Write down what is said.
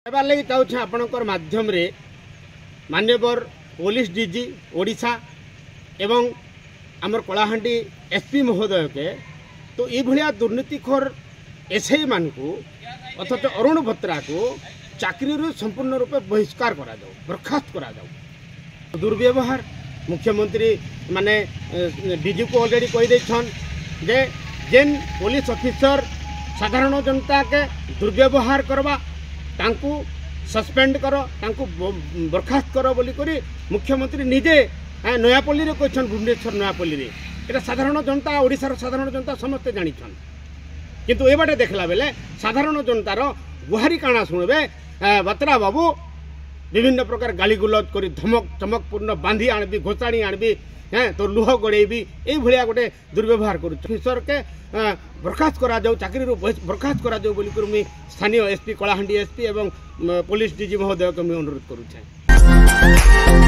कहबार लगी चाहूँ आपणकर माध्यम रे मान्यवर पुलिस डीजी ओडिशा एवं आमर कलाहांडी एसपी महोदय के तो ये भाया दुर्नीतिखोर एसआई मान को अथच अरुण भत्रा को चाकरी संपूर्ण रूपे बहिष्कार करा जाओ, बर्खास्त करा जाओ। दुर्व्यवहार मुख्यमंत्री माने डीजी को ऑलरेडी कही जे जेन पुलिस ऑफिसर साधारण जनता के दुर्व्यवहार करवा तांकू सस्पेंड करो, तांकू बर्खास्त करो बोली करी मुख्यमंत्री निजे नयापल्ली रे कहछन। भुवनेश्वर नयापल्ली रे एटा साधारण जनता ओडिशार साधारण जनता समस्ते जानिछन, किंतु ए बाटे देखला बेले साधारण जनतार गुहारी काना सुनबे बत्रा बाबू विभिन्न प्रकार गाली गुलज करी धमक चमकपूर्ण बांधी आनबी घोषाणी आनबी तो लुह गड़ेबी यही भाया गोटे दुर्व्यवहार कर के बर्खास्त करा जाऊ, चाकरी बर्खास्त करा जाऊ बोली मुझे स्थानीय एसपी कलाहांडी एसपी एवं पुलिस डीजी महोदय को मुझे अनुरोध करुछे।